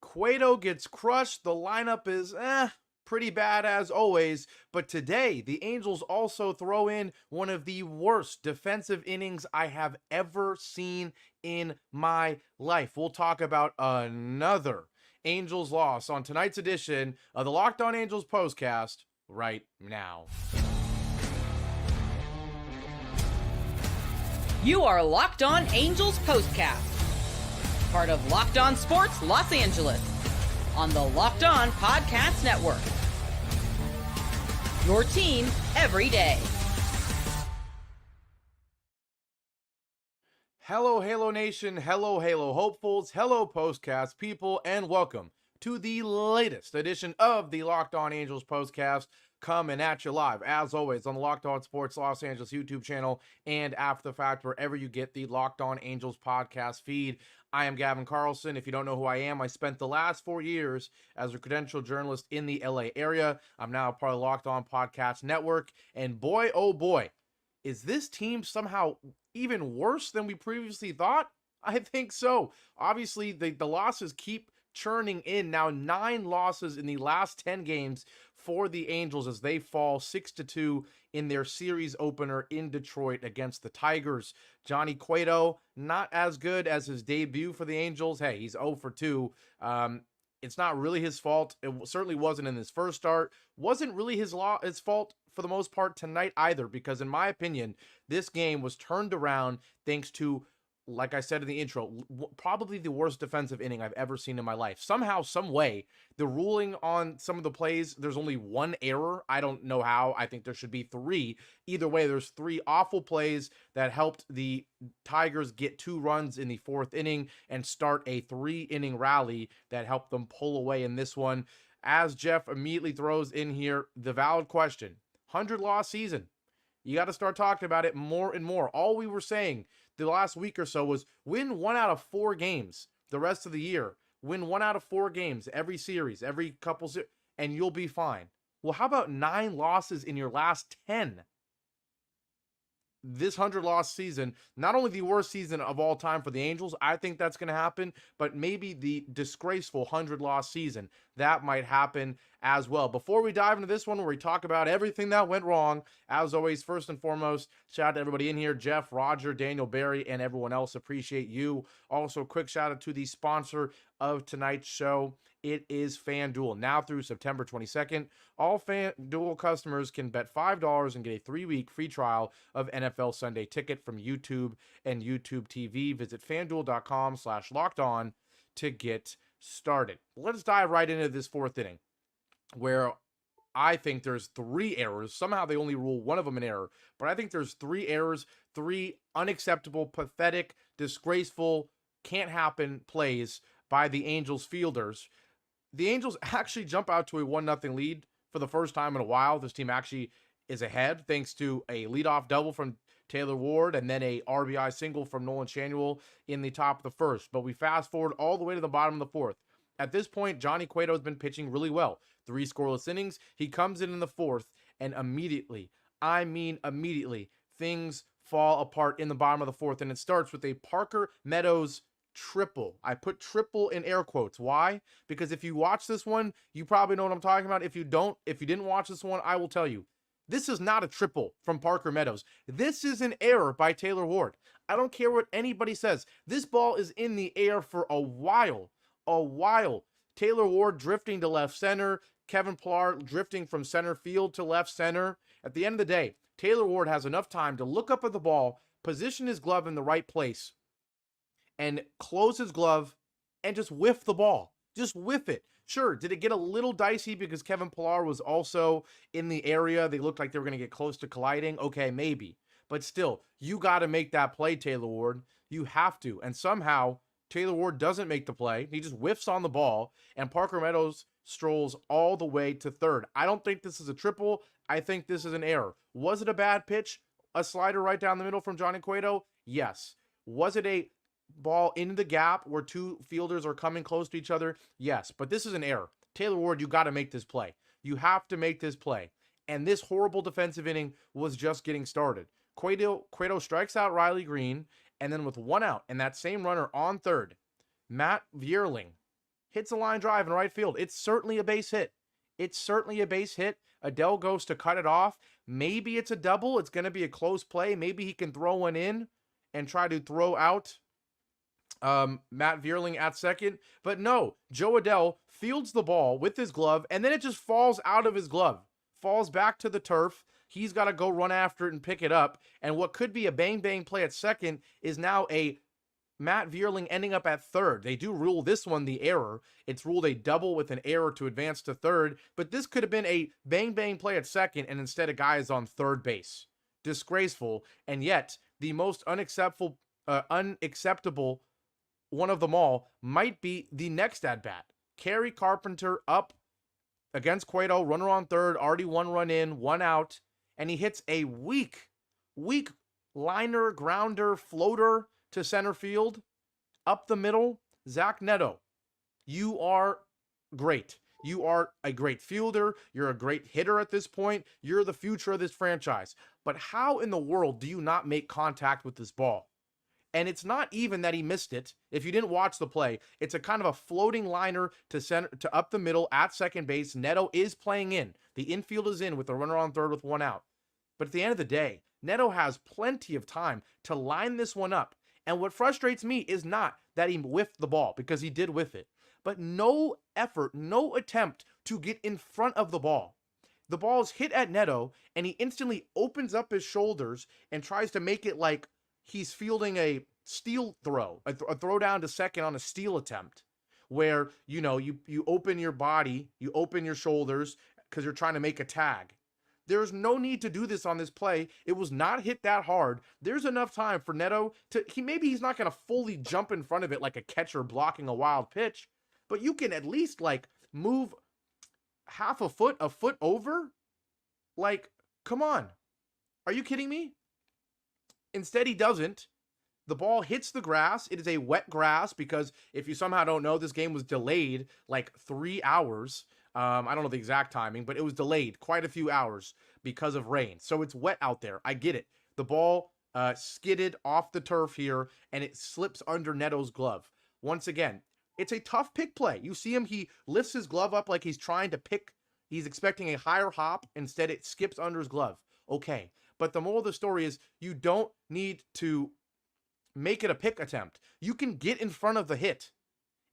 Cueto gets crushed. The lineup is pretty bad as always. But today, the Angels also throw in one of the worst defensive innings I have ever seen in my life. We'll talk about another Angels loss on tonight's edition of the Locked On Angels Postcast right now. You are Locked On Angels Postcast, part of Locked On Sports Los Angeles, on the Locked On Podcast Network. Your team every day. Hello, Halo Nation. Hello, Halo hopefuls. Hello, Postcast people, and welcome to the latest edition of the Locked On Angels Postcast, coming at you live, as always, on the Locked On Sports Los Angeles YouTube channel and after the fact, wherever you get the Locked On Angels podcast feed. I am Gavin Carlson. If you don't know who I am, I spent the last 4 years as a credentialed journalist in the LA area. I'm now a part of the Locked On Podcast Network, and boy, oh boy, is this team somehow even worse than we previously thought? I think so. Obviously, the losses keep churning in. Now 9 losses in the last 10 games for the Angels as they fall 6-2 in their series opener in Detroit against the Tigers. Johnny Cueto, not as good as his debut for the Angels. Hey, he's 0 for 2. It's not really his fault. It certainly wasn't in his first start. Wasn't really his fault for the most part tonight either, because in my opinion, this game was turned around thanks to, like I said in the intro, probably the worst defensive inning I've ever seen in my life. Somehow, some way, the ruling on some of the plays, there's only 1 error. I don't know how. I think there should be 3. Either way, there's 3 awful plays that helped the Tigers get 2 runs in the 4th inning and start a 3-inning rally that helped them pull away in this one. As Jeff immediately throws in here, the valid question, 100-loss season. You got to start talking about it more and more. All we were saying the last week or so was win 1 out of 4 games the rest of the year. Win 1 out of 4 games every series, every couple and you'll be fine. Well, how about 9 losses in your last 10? This 100-loss season, not only the worst season of all time for the Angels, I think that's going to happen, but maybe the disgraceful 100-loss season, that might happen as well. Before we dive into this one, where we talk about everything that went wrong, as always, first and foremost, shout out to everybody in here, Jeff, Roger, Daniel, Barry, and everyone else. Appreciate you. Also, quick shout out to the sponsor of tonight's show. It is FanDuel. Now through September 22nd, all FanDuel customers can bet $5 and get a 3-week free trial of NFL Sunday Ticket from YouTube and YouTube TV. Visit FanDuel.com/lockedon to get started. Let's dive right into this 4th inning, where I think there's 3 errors. Somehow they only rule 1 of them an error, but I think there's 3 errors, 3 unacceptable, pathetic, disgraceful, can't happen plays by the Angels fielders. The Angels actually jump out to a 1-0 lead for the first time in a while. This team actually is ahead thanks to a leadoff double from Taylor Ward and then a RBI single from Nolan Schanuel in the top of the first. But we fast forward all the way to the bottom of the 4th. At this point, Johnny Cueto has been pitching really well. 3 scoreless innings. He comes in the 4th, and immediately, things fall apart in the bottom of the 4th. And it starts with a Parker Meadows triple. I put triple in air quotes. Why? Because if you watch this one, you probably know what I'm talking about. If you didn't watch this one, I will tell you. This is not a triple from Parker Meadows. This is an error by Taylor Ward. I don't care what anybody says. This ball is in the air for a while. Taylor Ward drifting to left center. Kevin Pillar drifting from center field to left center. At the end of the day, Taylor Ward has enough time to look up at the ball, position his glove in the right place, and close his glove and just whiff the ball. Just whiff it. Sure, did it get a little dicey because Kevin Pillar was also in the area? They looked like they were going to get close to colliding. Okay, maybe. But still, you got to make that play, Taylor Ward. You have to. And somehow, Taylor Ward doesn't make the play. He just whiffs on the ball, and Parker Meadows strolls all the way to 3rd. I don't think this is a triple. I think this is an error. Was it a bad pitch? A slider right down the middle from Johnny Cueto? Yes. Was it a ball in the gap where 2 fielders are coming close to each other? Yes, but this is an error. Taylor Ward, you got to make this play. You have to make this play. And this horrible defensive inning was just getting started. Cueto strikes out Riley Green, and then with 1 out and that same runner on 3rd, Matt Vierling hits a line drive in right field. It's certainly a base hit. It's certainly a base hit. Adele goes to cut it off. Maybe it's a double. It's going to be a close play. Maybe he can throw one in and try to throw out Matt Vierling at second. But no, Joe Adele fields the ball with his glove, and then it just falls out of his glove. Falls back to the turf. He's got to go run after it and pick it up. And what could be a bang-bang play at second is now a Matt Vierling ending up at third. They do rule this one the error. It's ruled a double with an error to advance to third. But this could have been a bang-bang play at second, and instead a guy is on third base. Disgraceful. And yet, the most unacceptable one of them all might be the next at-bat. Kerry Carpenter up against Cueto, runner on third, already one run in, one out, and he hits a weak liner, grounder, floater to center field, up the middle. Zach Neto, you are great. You are a great fielder. You're a great hitter at this point. You're the future of this franchise. But how in the world do you not make contact with this ball? And it's not even that he missed it. If you didn't watch the play, it's a kind of a floating liner to center, to up the middle at second base. Neto is playing in. The infield is in with the runner on third with one out. But at the end of the day, Neto has plenty of time to line this one up. And what frustrates me is not that he whiffed the ball, because he did whiff it, but no effort, no attempt to get in front of the ball. The ball is hit at Neto, and he instantly opens up his shoulders and tries to make it like he's fielding a steal throw, a throw down to second on a steal attempt, where, you know, you open your body, you open your shoulders because you're trying to make a tag. There's no need to do this on this play. It was not hit that hard. There's enough time for Neto to, maybe he's not going to fully jump in front of it like a catcher blocking a wild pitch, but you can at least like move half a foot over. Like, come on. Are you kidding me? Instead, he doesn't. The ball hits the grass. It is a wet grass because if you somehow don't know, this game was delayed like 3 hours. I don't know the exact timing, but it was delayed quite a few hours because of rain. So it's wet out there. I get it. The ball skidded off the turf here, and it slips under Neto's glove. Once again, it's a tough pick play. You see him, he lifts his glove up like he's trying to pick. He's expecting a higher hop. Instead, it skips under his glove. Okay. But the moral of the story is you don't need to make it a pick attempt. You can get in front of the hit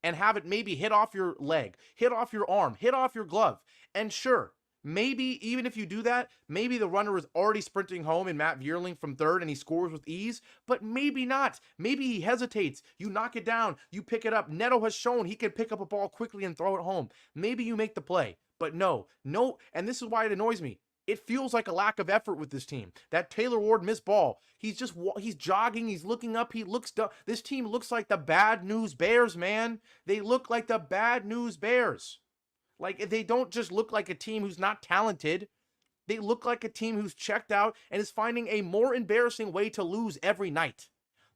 and have it maybe hit off your leg, hit off your arm, hit off your glove. And sure, maybe even if you do that, maybe the runner is already sprinting home in Matt Vierling from third and he scores with ease, but maybe not. Maybe he hesitates. You knock it down, you pick it up. Neto has shown he can pick up a ball quickly and throw it home. Maybe you make the play, but no, and this is why it annoys me. It feels like a lack of effort with this team. That Taylor Ward missed ball. He's jogging. He's looking up. He looks dumb. This team looks like the bad news Bears, man. They look like the bad news Bears. Like, they don't just look like a team who's not talented. They look like a team who's checked out and is finding a more embarrassing way to lose every night.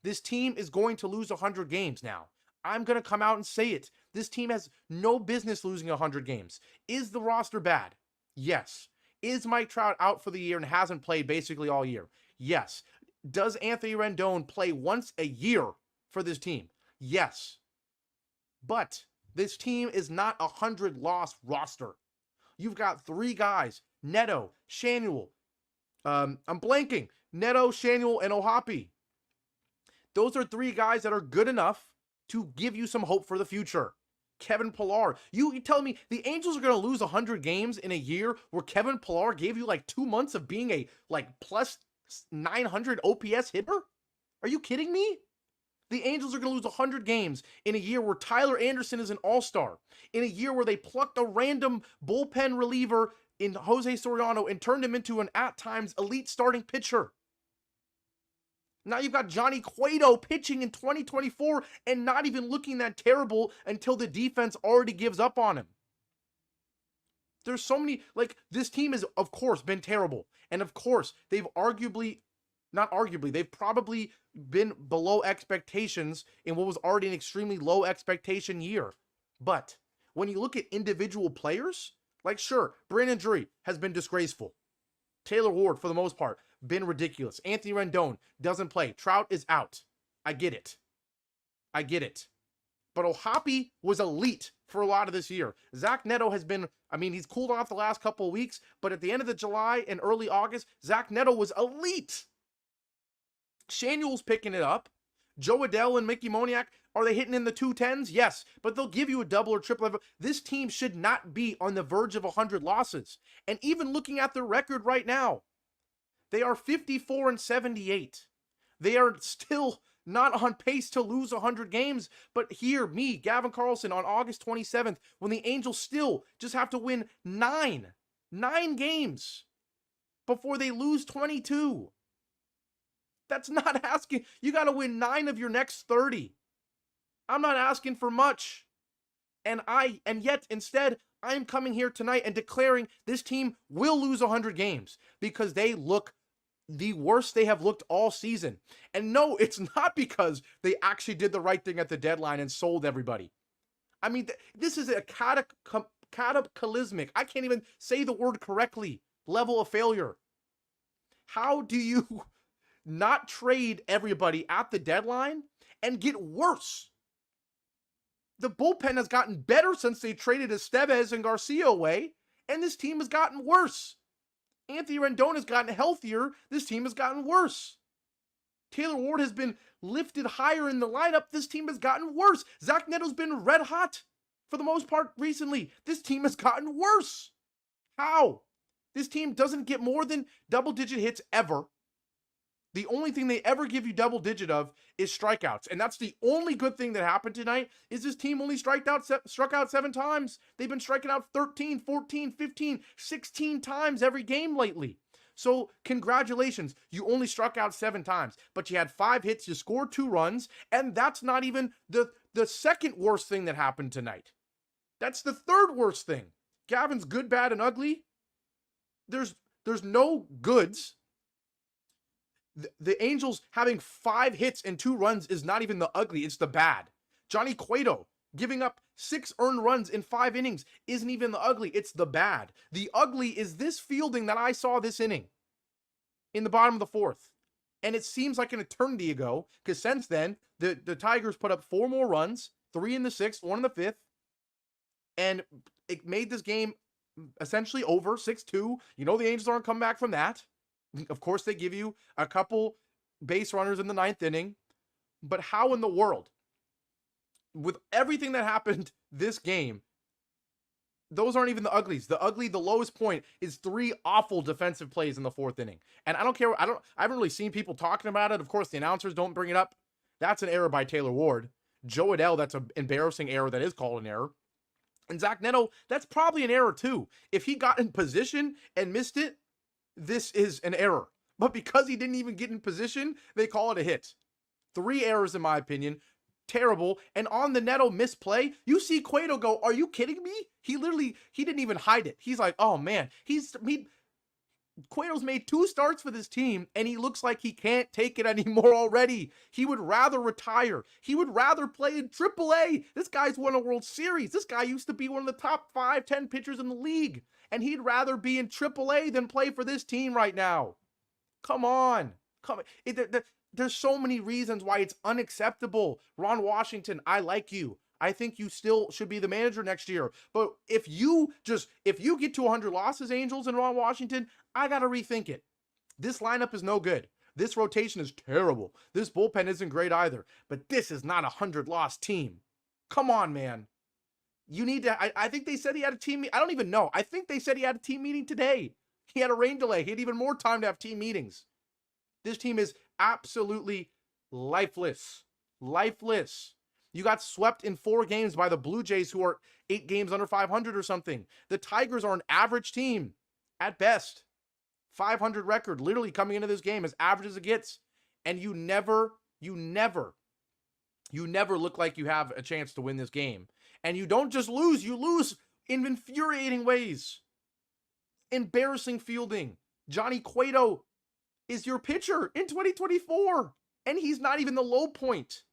This team is going to lose 100 games now. I'm going to come out and say it. This team has no business losing 100 games. Is the roster bad? Yes. Is Mike Trout out for the year and hasn't played basically all year? Yes. Does Anthony Rendon play once a year for this team? Yes. But this team is not a 100-loss roster. You've got 3 guys, Neto, Shanuel. I'm blanking. Neto, Shanuel, and Ohapi. Those are 3 guys that are good enough to give you some hope for the future. Kevin Pillar. You tell me the Angels are going to lose 100 games in a year where Kevin Pillar gave you like 2 months of being a like plus 900 OPS hitter? Are you kidding me? The Angels are going to lose 100 games in a year where Tyler Anderson is an all-star, in a year where they plucked a random bullpen reliever in Jose Soriano and turned him into an at times elite starting pitcher. Now you've got Johnny Cueto pitching in 2024 and not even looking that terrible until the defense already gives up on him. There's so many, like, this team has, of course, been terrible. And of course, they've they've probably been below expectations in what was already an extremely low expectation year. But when you look at individual players, like, sure, Brandon Drury has been disgraceful. Taylor Ward, for the most part, been ridiculous. Anthony Rendon doesn't play. Trout is out. I get it. But Ohapi was elite for a lot of this year. Zach Neto has been, he's cooled off the last couple of weeks, but at the end of the July and early August, Zach Neto was elite. Shanuel's picking it up. Joe Adell and Mickey Moniak, are they hitting in the 210s? Yes, but they'll give you a double or triple. This team should not be on the verge of 100 losses. And even looking at their record right now, they are 54-78. They are still not on pace to lose 100 games. But here, me, Gavin Carlson, on August 27th, when the Angels still just have to win 9 games before they lose 22. That's not asking. You got to win 9 of your next 30. I'm not asking for much. And yet instead, I'm coming here tonight and declaring this team will lose 100 games because they look the worst they have looked all season. And no, it's not because they actually did the right thing at the deadline and sold everybody. This is a cataclysmic, I can't even say the word correctly, level of failure. How do you not trade everybody at the deadline and get worse? The bullpen has gotten better since they traded Estevez and Garcia away, and this team has gotten worse. Anthony Rendon has gotten healthier. This team has gotten worse. Taylor Ward has been lifted higher in the lineup. This team has gotten worse. Zach Neto's been red hot for the most part recently. This team has gotten worse. How? This team doesn't get more than double-digit hits ever. The only thing they ever give you double-digit of is strikeouts. And that's the only good thing that happened tonight is this team only struck out 7 times. They've been striking out 13, 14, 15, 16 times every game lately. So congratulations, you only struck out 7 times, but you had 5 hits, you scored 2 runs, and that's not even the second worst thing that happened tonight. That's the third worst thing. Gavin's good, bad, and ugly. There's no goods. The Angels having 5 hits and 2 runs is not even the ugly, it's the bad. Johnny Cueto giving up 6 earned runs in 5 innings isn't even the ugly, it's the bad. The ugly is this fielding that I saw this inning in the bottom of the 4th. And it seems like an eternity ago, because since then, the Tigers put up 4 more runs, 3 in the 6th, 1 in the 5th, and it made this game essentially over, 6-2. You know the Angels aren't coming back from that. Of course, they give you a couple base runners in the 9th inning, but how in the world, with everything that happened this game, those aren't even the uglies. The lowest point is 3 awful defensive plays in the 4th inning. And I don't care. I haven't really seen people talking about it. Of course, the announcers don't bring it up. That's an error by Taylor Ward. Joe Adell, that's an embarrassing error that is called an error. And Zach Neto, that's probably an error too. If he got in position and missed it, this is an error. But because he didn't even get in position, they call it a hit. 3 errors in my opinion. Terrible. And on the Neto misplay, you see Cueto go, are you kidding me? He didn't even hide it. He's like, oh man, Cueto's made 2 starts for this team and he looks like he can't take it anymore already. He would rather retire. He would rather play in AAA. This guy's won a World Series. This guy used to be one of the top 5-10 pitchers in the league. And he'd rather be in AAA than play for this team right now. Come on. There's so many reasons why it's unacceptable. Ron Washington, I like you. I think you still should be the manager next year. But if you get to 100 losses, Angels and Ron Washington, I got to rethink it. This lineup is no good. This rotation is terrible. This bullpen isn't great either. But this is not a 100-loss team. Come on, man. You need to, I think they said he had a team, I don't even know. I think they said he had a team meeting today. He had a rain delay. He had even more time to have team meetings. This team is absolutely lifeless. Lifeless. You got swept in 4 games by the Blue Jays, who are 8 games under 500 or something. The Tigers are an average team at best. 500 record, literally coming into this game as average as it gets. And you never look like you have a chance to win this game. And you don't just lose, you lose in infuriating ways. Embarrassing fielding. Johnny Cueto is your pitcher in 2024, and he's not even the low point.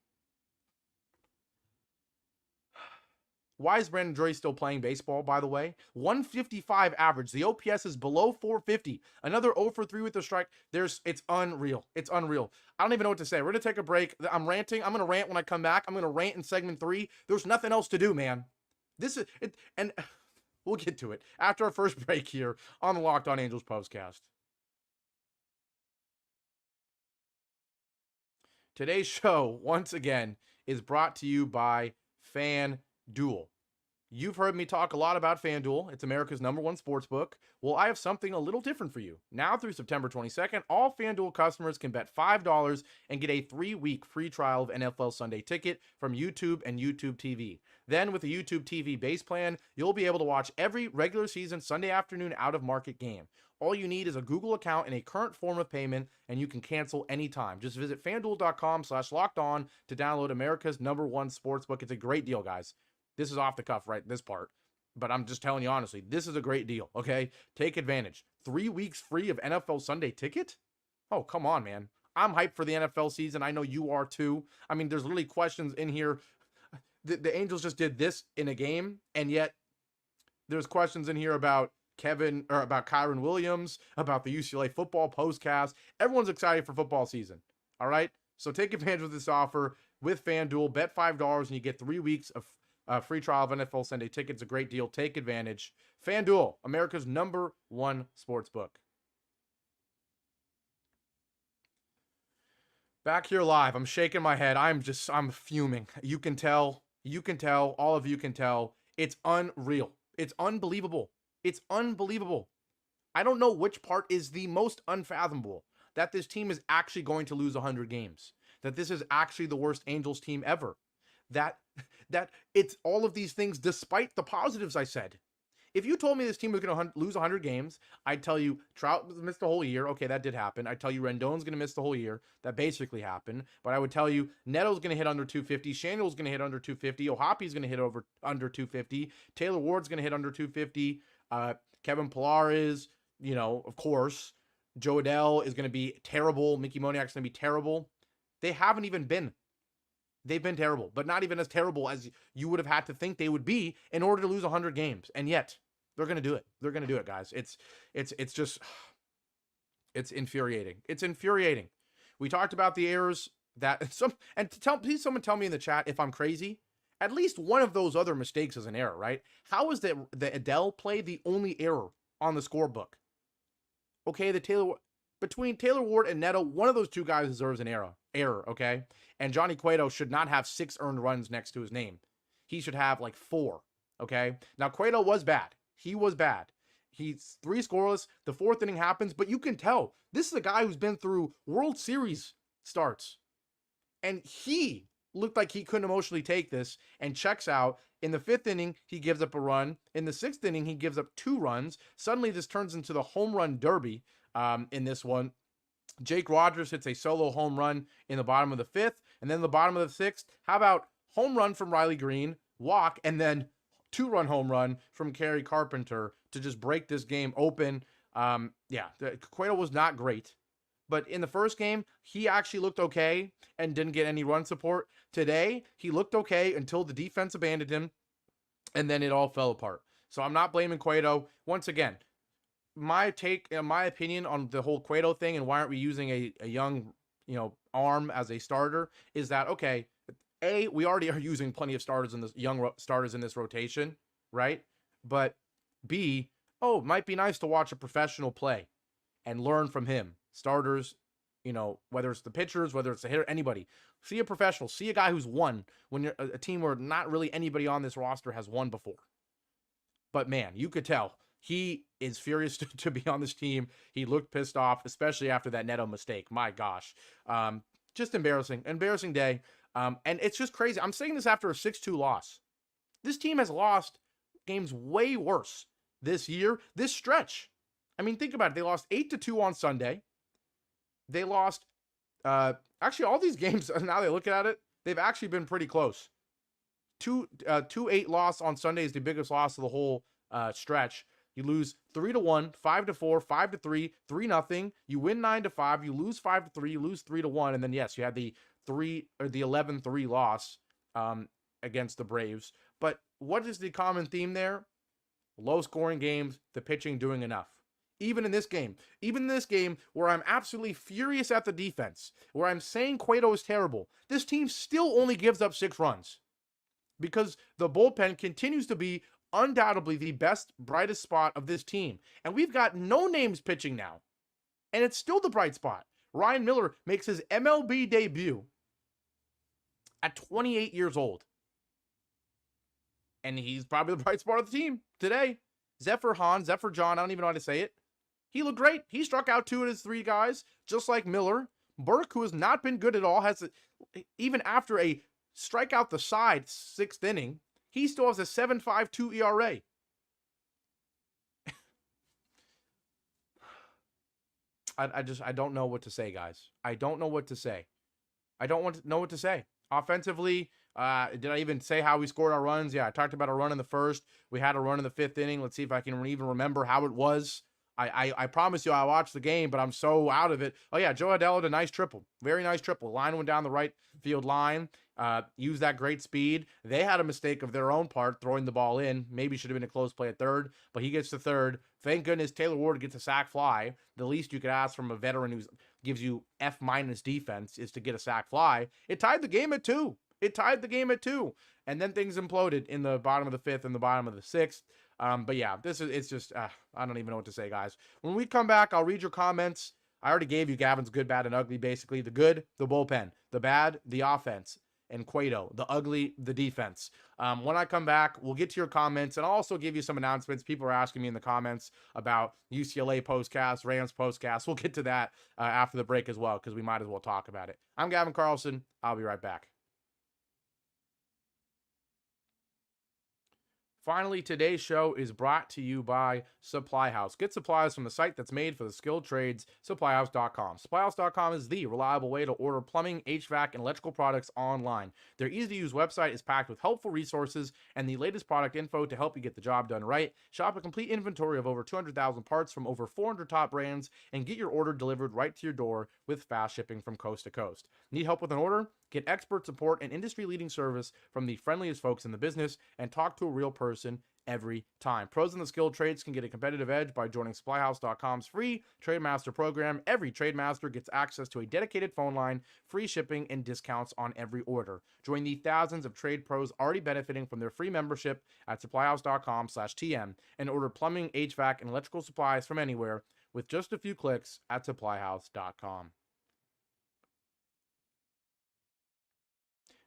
Why is Brandon Drury still playing baseball, by the way? 155 average. The OPS is below 450. Another 0 for 3 with the strike. It's unreal. It's unreal. I don't even know what to say. We're going to take a break. I'm ranting. I'm going to rant when I come back. I'm going to rant in segment 3. There's nothing else to do, man. This is it. And we'll get to it after our first break here on the Locked On Angels Postcast. Today's show, once again, is brought to you by FanDuel. You've heard me talk a lot about FanDuel. It's America's #1 sportsbook. Well, I have something a little different for you. Now through September 22nd, all FanDuel customers can bet $5 and get a 3-week free trial of NFL Sunday Ticket from YouTube and YouTube TV. Then with the YouTube TV base plan, you'll be able to watch every regular season Sunday afternoon out-of-market game. All you need is a Google account and a current form of payment, and you can cancel anytime. Just visit FanDuel.com/lockedon to download America's #1 sportsbook. It's a great deal, guys. This is off the cuff, right? This part. But I'm just telling you honestly, this is a great deal, okay? Take advantage. 3 weeks free of NFL Sunday Ticket? Oh, come on, man. I'm hyped for the NFL season. I know you are too. I mean, there's literally questions in here. The Angels just did this in a game, and yet there's questions in here about about Kyron Williams, about the UCLA football postcast. Everyone's excited for football season, all right? So take advantage of this offer with FanDuel. Bet $5 and you get 3 weeks of free trial of NFL Sunday Tickets. A great deal. Take advantage. FanDuel, America's #1 sportsbook. Back here live. I'm shaking my head. I'm fuming. You can tell. All of you can tell. It's unreal. It's unbelievable. It's unbelievable. I don't know which part is the most unfathomable. That this team is actually going to lose 100 games. That this is actually the worst Angels team ever. That it's all of these things despite the positives I said. If you told me this team was going to lose 100 games, I'd tell you Trout missed the whole year. Okay, that did happen. I'd tell you Rendon's going to miss the whole year. That basically happened. But I would tell you Neto's going to hit under 250. Shandel's going to hit under 250. Ohapi's going to hit under 250. Taylor Ward's going to hit under 250. Kevin Pillar is, of course. Joe Adell is going to be terrible. Mickey Moniak's going to be terrible. They haven't even been. They've been terrible, but not even as terrible as you would have had to think they would be in order to lose 100 games. And yet, they're going to do it. They're going to do it, guys. It's infuriating. It's infuriating. We talked about the errors please someone tell me in the chat if I'm crazy. At least one of those other mistakes is an error, right? How is the Adell play the only error on the scorebook? Okay, between Taylor Ward and Neto, one of those two guys deserves an error, okay? And Johnny Cueto should not have 6 earned runs next to his name. He should have like 4, okay? Now, Cueto was bad. He was bad. He's 3 scoreless. The 4th inning happens, but you can tell this is a guy who's been through World Series starts. And he looked like he couldn't emotionally take this and checks out. In the 5th inning, he gives up a run. In the 6th inning, he gives up 2 runs. Suddenly, this turns into the home run derby in this one. Jake Rogers hits a solo home run in the bottom of the 5th. And then the bottom of the 6th, how about home run from Riley Green, walk, and then 2-run home run from Kerry Carpenter to just break this game open. Cueto was not great. But in the first game, he actually looked okay and didn't get any run support. Today, he looked okay until the defense abandoned him, and then it all fell apart. So I'm not blaming Cueto. Once again, my opinion on the whole Cueto thing and why aren't we using a young, arm as a starter is that, okay, A, we already are using plenty of young starters in this rotation, right? But B, it might be nice to watch a professional play and learn from him. Starters, whether it's the pitchers, whether it's the hitter, anybody. See a professional. See a guy who's won when you're a team where not really anybody on this roster has won before. But man, you could tell he is furious to be on this team. He looked pissed off, especially after that Neto mistake. My gosh. Just embarrassing. Embarrassing day. And it's just crazy. I'm saying this after a 6-2 loss. This team has lost games way worse this year, this stretch. I mean, think about it. They lost 8-2 on Sunday. They lost, actually, all these games, now they look at it, they've actually been pretty close. 2-8 loss on Sunday is the biggest loss of the whole stretch. You lose 3-1, 5-4, 5-3, 3-0. You win 9-5. You lose 5-3. You lose 3-1, and then yes, you had the 11-3 loss against the Braves. But what is the common theme there? Low scoring games, the pitching doing enough. Even in this game where I'm absolutely furious at the defense, where I'm saying Cueto is terrible, this team still only gives up 6 runs because the bullpen continues to be undoubtedly the best, brightest spot of this team. And we've got no names pitching now, and it's still the bright spot. Ryan Miller makes his MLB debut at 28 years old. And he's probably the bright spot of the team today. Zephyr John, I don't even know how to say it. He looked great. He struck out 2 of his 3 guys, just like Miller. Burke, who has not been good at all, even after a strikeout the side 6th inning, he still has a 7.52 ERA. I don't know what to say, guys. I don't know what to say. I don't know what to say. Offensively, did I even say how we scored our runs? Yeah, I talked about a run in the first. We had a run in the 5th inning. Let's see if I can even remember how it was. I promise you I watched the game, but I'm so out of it. Oh, yeah, Joe Adell had a nice triple. Very nice triple. Line went down the right field line. Used that great speed. They had a mistake of their own part, throwing the ball in. Maybe should have been a close play at third, but he gets to third. Thank goodness Taylor Ward gets a sac fly. The least you could ask from a veteran who gives you F- defense is to get a sac fly. It tied the game at 2. And then things imploded in the bottom of the 5th and the bottom of the 6th. But yeah, it's just, I don't even know what to say, guys. When we come back, I'll read your comments. I already gave you Gavin's good, bad, and ugly, basically. The good, the bullpen. The bad, the offense. And Cueto. The ugly, the defense. When I come back, we'll get to your comments, and I'll also give you some announcements. People are asking me in the comments about UCLA postcast, Rams postcast. We'll get to that after the break as well, because we might as well talk about it. I'm Gavin Carlson. I'll be right back. Finally, today's show is brought to you by SupplyHouse. Get supplies from the site that's made for the skilled trades, SupplyHouse.com. SupplyHouse.com is the reliable way to order plumbing, HVAC, and electrical products online. Their easy-to-use website is packed with helpful resources and the latest product info to help you get the job done right. Shop a complete inventory of over 200,000 parts from over 400 top brands and get your order delivered right to your door with fast shipping from coast to coast. Need help with an order? Get expert support and industry-leading service from the friendliest folks in the business and talk to a real person every time. Pros in the skilled trades can get a competitive edge by joining SupplyHouse.com's free TradeMaster program. Every TradeMaster gets access to a dedicated phone line, free shipping, and discounts on every order. Join the thousands of trade pros already benefiting from their free membership at SupplyHouse.com/TM and order plumbing, HVAC, and electrical supplies from anywhere with just a few clicks at SupplyHouse.com.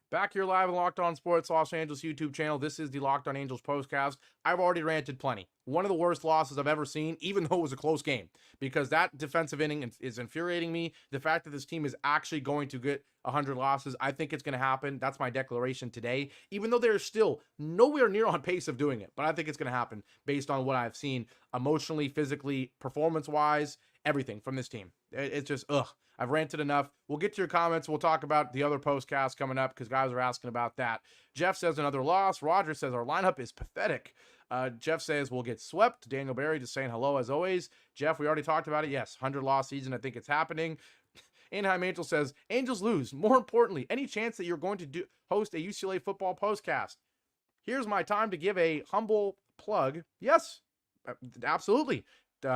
Back here live on Locked On Sports Los Angeles YouTube channel. This is the Locked On Angels Postcast. I've already ranted plenty. One of the worst losses I've ever seen, even though it was a close game, because that defensive inning is infuriating me. The fact that this team is actually going to get 100 losses, I think it's going to happen. That's my declaration today, even though they're still nowhere near on pace of doing it. But I think it's going to happen based on what I've seen emotionally, physically, performance-wise, everything from this team. It's just, ugh. I've ranted enough. We'll get to your comments. We'll talk about the other postcasts coming up because guys are asking about that. Jeff says another loss. Roger says our lineup is pathetic. Jeff says we'll get swept. Daniel Barry just saying hello as always. Jeff, we already talked about it. Yes, 100-loss season. I think it's happening. Anaheim Angel says, Angels lose. More importantly, any chance that you're going to host a UCLA football postcast? Here's my time to give a humble plug. Yes, absolutely.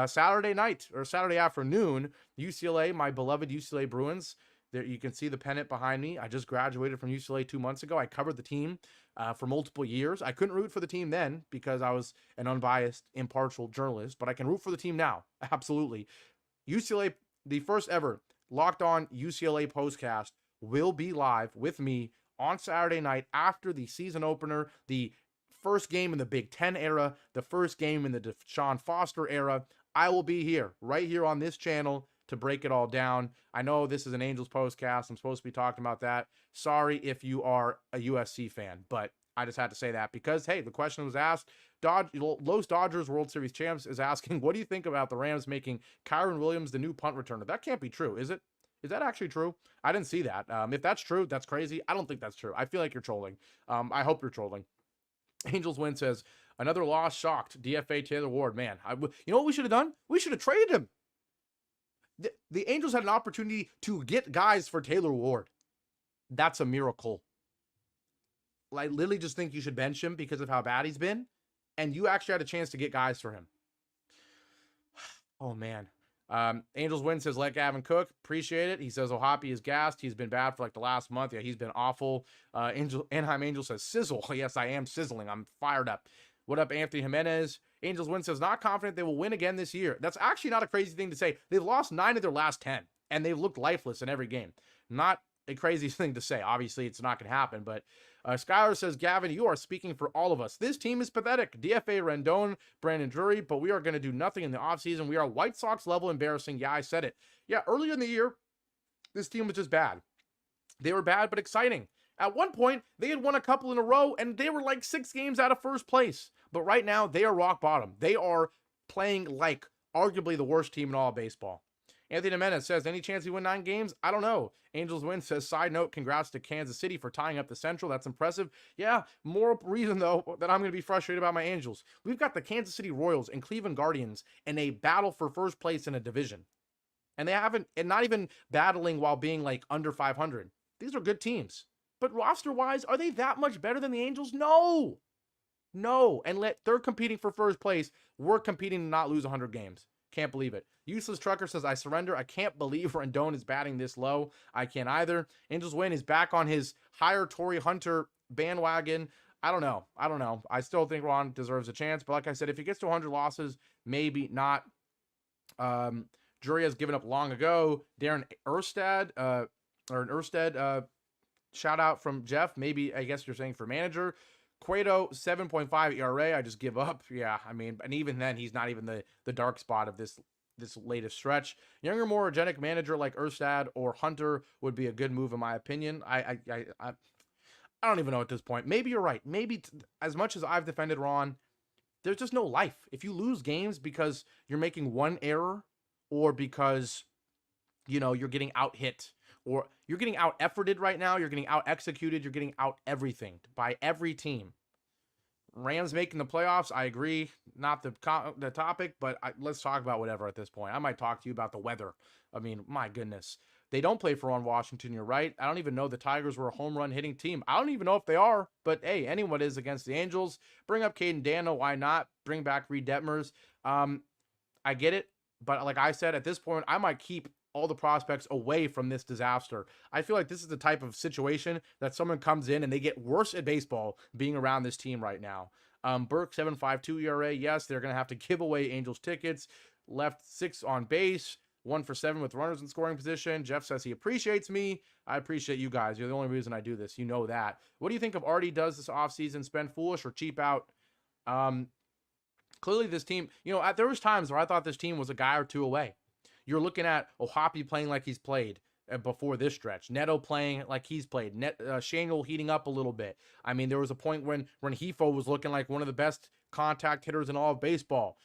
Saturday night or Saturday afternoon, UCLA, my beloved UCLA Bruins. There you can see the pennant behind me. I just graduated from UCLA 2 months ago. I covered the team for multiple years. I couldn't root for the team then because I was an unbiased, impartial journalist, but I can root for the team now. Absolutely. UCLA, the first ever Locked On UCLA postcast will be live with me on Saturday night after the season opener, the first game in the Big Ten era, the first game in the Deshaun Foster era. I will be here, right here on this channel to break it all down. I know this is an Angels postcast. I'm supposed to be talking about that. Sorry if you are a USC fan, but I just had to say that because, hey, the question was asked. Los Dodgers World Series champs is asking, what do you think about the Rams making Kyron Williams the new punt returner? That can't be true, is it? Is that actually true? I didn't see that. If that's true, that's crazy. I don't think that's true. I feel like you're trolling. I hope you're trolling. Angels win says, another loss shocked. DFA Taylor Ward. Man, you know what we should have done? We should have traded him. The Angels had an opportunity to get guys for Taylor Ward. That's a miracle. I literally just think you should bench him because of how bad he's been. And you actually had a chance to get guys for him. Oh, man. Angels win says, let Gavin cook. Appreciate it. He says, O'Hoppe is gassed. He's been bad for like the last month. Yeah, he's been awful. Anaheim Angel says, sizzle. Yes, I am sizzling. I'm fired up. What up, Anthony Jimenez? Angels win says, not confident they will win again this year. That's actually not a crazy thing to say. They've lost 9 of their last 10, and they've looked lifeless in every game. Not a crazy thing to say. Obviously, it's not going to happen, but Skylar says, Gavin, you are speaking for all of us. This team is pathetic. DFA Rendon, Brandon Drury, but we are going to do nothing in the offseason. We are White Sox level embarrassing. Yeah, I said it. Yeah, earlier in the year, this team was just bad. They were bad, but exciting. At one point, they had won a couple in a row, and they were like 6 games out of first place. But right now, they are rock bottom. They are playing like arguably the worst team in all of baseball. Anthony Jimenez says, any chance we win 9 games? I don't know. Angels win says, side note, congrats to Kansas City for tying up the Central. That's impressive. Yeah, more reason, though, that I'm going to be frustrated about my Angels. We've got the Kansas City Royals and Cleveland Guardians in a battle for first place in a division. And they haven't, and not even battling while being like under 500. These are good teams. But roster-wise, are they that much better than the Angels? No. No. And they're competing for first place. We're competing to not lose 100 games. Can't believe it. Useless Trucker says, I surrender. I can't believe Rendon is batting this low. I can't either. Angels win is back on his hire Torrey Hunter bandwagon. I don't know. I still think Ron deserves a chance. But like I said, if he gets to 100 losses, maybe not. Jury has given up long ago. Darren Erstad, shout out from Jeff. Maybe, I guess you're saying for manager. Cueto, 7.5 ERA. I just give up. Yeah, I mean, and even then, he's not even the dark spot of this latest stretch. Younger, more energetic manager like Erstad or Hunter would be a good move, in my opinion. I don't even know at this point. Maybe you're right. Maybe as much as I've defended Ron, there's just no life. If you lose games because you're making one error or because, you're getting out hit or you're getting out efforted right now, you're getting out executed, you're getting out everything by every team. Rams making the playoffs, I agree. Not the topic, but let's talk about whatever at this point. I might talk to you about the weather. I mean, my goodness. They don't play for Ron Washington, you're right. I don't even know the Tigers were a home run hitting team. I don't even know if they are, but hey, anyone is against the Angels. Bring up Caden Dano, why not? Bring back Reed Detmers. I get it, but like I said, at this point, I might keep all the prospects away from this disaster. I feel like this is the type of situation that someone comes in and they get worse at baseball being around this team right now. Burke, 7.52 ERA. Yes, they're going to have to give away Angels tickets. Left 6 on base, 1 for 7 with runners in scoring position. Jeff says he appreciates me. I appreciate you guys. You're the only reason I do this. You know that. What do you think of Artie does this offseason? Spend foolish or cheap out? Clearly this team, there was times where I thought this team was a guy or two away. You're looking at O'Hoppe playing like he's played before this stretch. Neto playing like he's played. Shangle heating up a little bit. I mean, there was a point when Hefo was looking like one of the best contact hitters in all of baseball.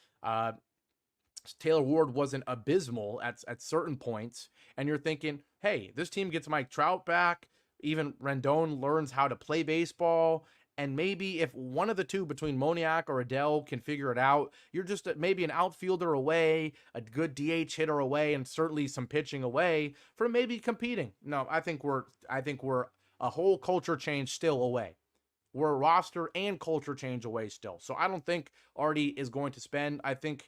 Taylor Ward wasn't abysmal at certain points. And you're thinking, hey, this team gets Mike Trout back. Even Rendon learns how to play baseball. And maybe if one of the two between Moniak or Adele can figure it out, you're just maybe an outfielder away, a good DH hitter away, and certainly some pitching away from maybe competing. No, I think we're a whole culture change still away. We're a roster and culture change away still. So I don't think Artie is going to spend. I think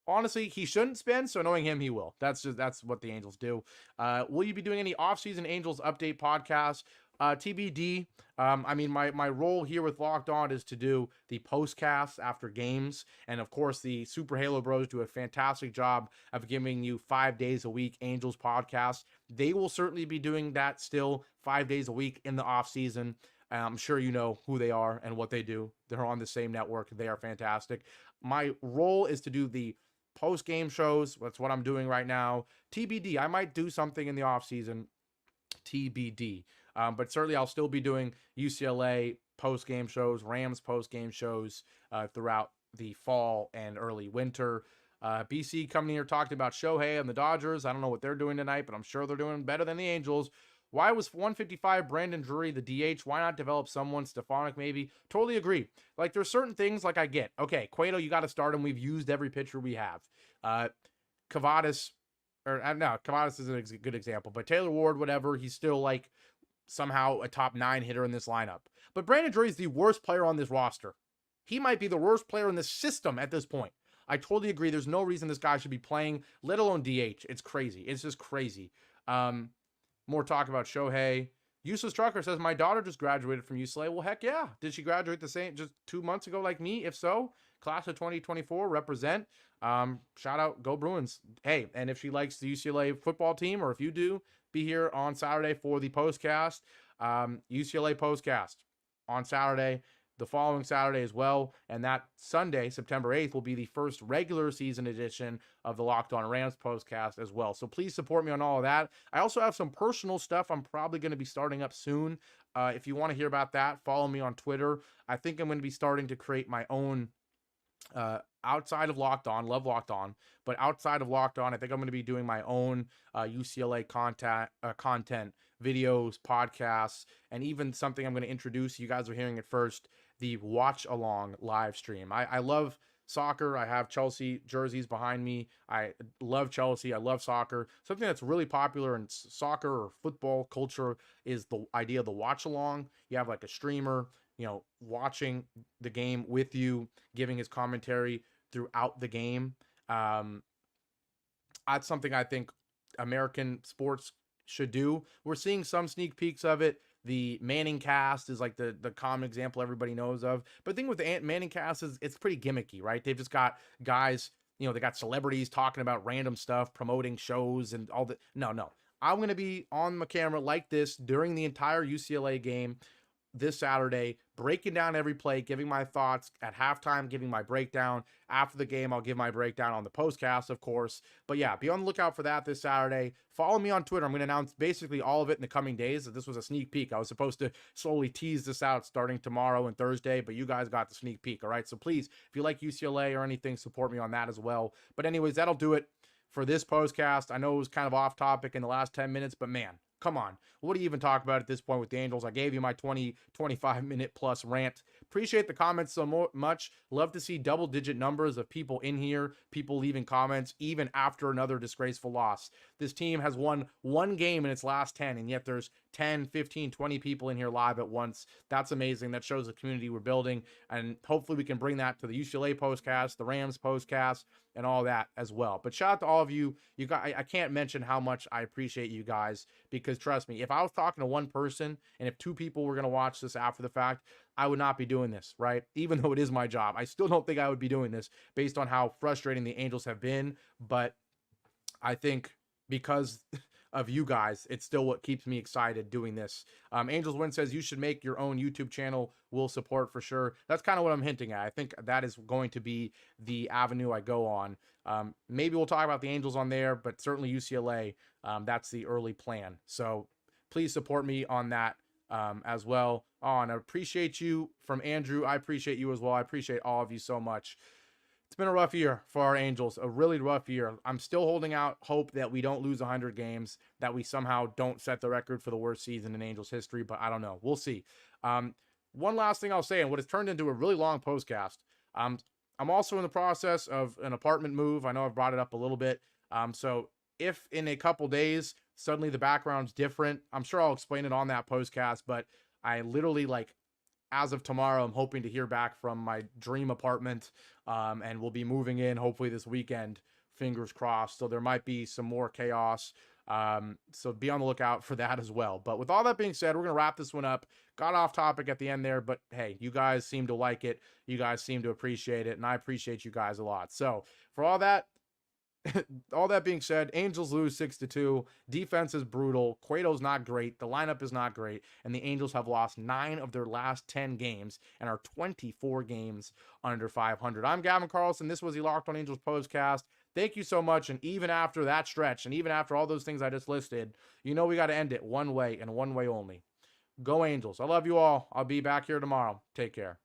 honestly he shouldn't spend. So knowing him, he will. That's what the Angels do. Will you be doing any offseason Angels update podcasts? TBD. I mean, my role here with Locked On is to do the postcasts after games. And of course, the Super Halo Bros do a fantastic job of giving you 5 days a week Angels podcast. They will certainly be doing that still 5 days a week in the off season. I'm sure you know who they are and what they do. They're on the same network. They are fantastic. My role is to do the post-game shows. That's what I'm doing right now. TBD. I might do something in the off season. TBD. But certainly I'll still be doing UCLA post-game shows, Rams post-game shows throughout the fall and early winter. BC coming here talking about Shohei and the Dodgers. I don't know what they're doing tonight, but I'm sure they're doing better than the Angels. Why was 155 Brandon Drury the DH? Why not develop someone, Stefanik maybe? Totally agree. Like there's certain things like I get. Okay, Cueto, you got to start him. We've used every pitcher we have. Cavadas isn't a good example, but Taylor Ward, whatever, he's still like somehow a top 9 hitter in this lineup. But Brandon Drury is the worst player on this roster. He might be the worst player in the system at this point. I totally agree. There's no reason this guy should be playing, let alone DH. It's crazy. It's just crazy. More talk about Shohei. Useless Trucker says, my daughter just graduated from UCLA. Well, heck yeah. Did she graduate the same just 2 months ago like me? If so, class of 2024, represent. Shout out, go Bruins. Hey, and if she likes the UCLA football team, or if you do, be here on Saturday for the postcast. UCLA postcast on Saturday, the following Saturday as well. And that Sunday, September 8th, will be the first regular season edition of the Locked On Rants postcast as well. So please support me on all of that. I also have some personal stuff I'm probably going to be starting up soon. If you want to hear about that, follow me on Twitter. I think I'm going to be starting to create my own outside of Locked On, love Locked On, but outside of Locked On, I think I'm going to be doing my own UCLA content, videos, podcasts, and even something I'm going to introduce. You guys are hearing it first, the watch along live stream. I love soccer. I have Chelsea jerseys behind me. I love Chelsea. I love soccer. Something that's really popular in soccer or football culture is the idea of the watch along. You have like a streamer, watching the game with you, giving his commentary throughout the game. That's something I think American sports should do. We're seeing some sneak peeks of it. The Manning cast is like the common example everybody knows of. But the thing with the Manning cast is it's pretty gimmicky, right? They've just got guys, they got celebrities talking about random stuff, promoting shows and all that. No. I'm going to be on my camera like this during the entire UCLA game this Saturday, breaking down every play, giving my thoughts at halftime, giving my breakdown. After the game, I'll give my breakdown on the postcast, of course. But yeah, be on the lookout for that this Saturday. Follow me on Twitter. I'm going to announce basically all of it in the coming days. This was a sneak peek. I was supposed to slowly tease this out starting tomorrow and Thursday, but you guys got the sneak peek, all right? So please, if you like UCLA or anything, support me on that as well. But anyways, that'll do it for this postcast. I know it was kind of off topic in the last 10 minutes, but man, come on. What do you even talk about at this point with the Angels? I gave you my 25 minute plus rant. Appreciate the comments so much. Love to see double-digit numbers of people in here, people leaving comments, even after another disgraceful loss. This team has won one game in its last 10, and yet there's 10, 15, 20 people in here live at once. That's amazing. That shows the community we're building, and hopefully we can bring that to the UCLA postcast, the Rams postcast, and all that as well. But shout out to all of you. You guys, I can't mention how much I appreciate you guys, because trust me, if I was talking to one person and if two people were going to watch this after the fact, I would not be doing this, right? Even though it is my job, I still don't think I would be doing this based on how frustrating the Angels have been. But I think because of you guys, it's still what keeps me excited doing this. Angels Win says you should make your own YouTube channel. We'll support for sure. That's kind of what I'm hinting at. I think that is going to be the avenue I go on. Maybe we'll talk about the Angels on there, but certainly UCLA, that's the early plan. So please support me on that as well. And I appreciate you from Andrew. I appreciate you as well. I appreciate all of you so much. It's been a rough year for our Angels, a really rough year. I'm still holding out hope that we don't lose 100 games, that we somehow don't set the record for the worst season in Angels history, but I don't know. We'll see. One last thing I'll say, and what has turned into a really long postcast. I'm also in the process of an apartment move. I know I've brought it up a little bit. So if in a couple days, suddenly the background's different, I'm sure I'll explain it on that postcast, but I literally, as of tomorrow, I'm hoping to hear back from my dream apartment, and we'll be moving in hopefully this weekend, fingers crossed. So there might be some more chaos. So be on the lookout for that as well. But with all that being said, we're going to wrap this one up. Got off topic at the end there, but hey, you guys seem to like it. You guys seem to appreciate it, and I appreciate you guys a lot. So for all that being said, Angels lose 6-2. Defense is brutal. Cueto's not great. The lineup is not great. And the Angels have lost 9 of their last 10 games and are 24 games under 500. I'm Gavin Carlson. This was the Locked On Angels postcast. Thank you so much. And even after that stretch, and even after all those things I just listed, we got to end it one way and one way only. Go Angels. I love you all. I'll be back here tomorrow. Take care.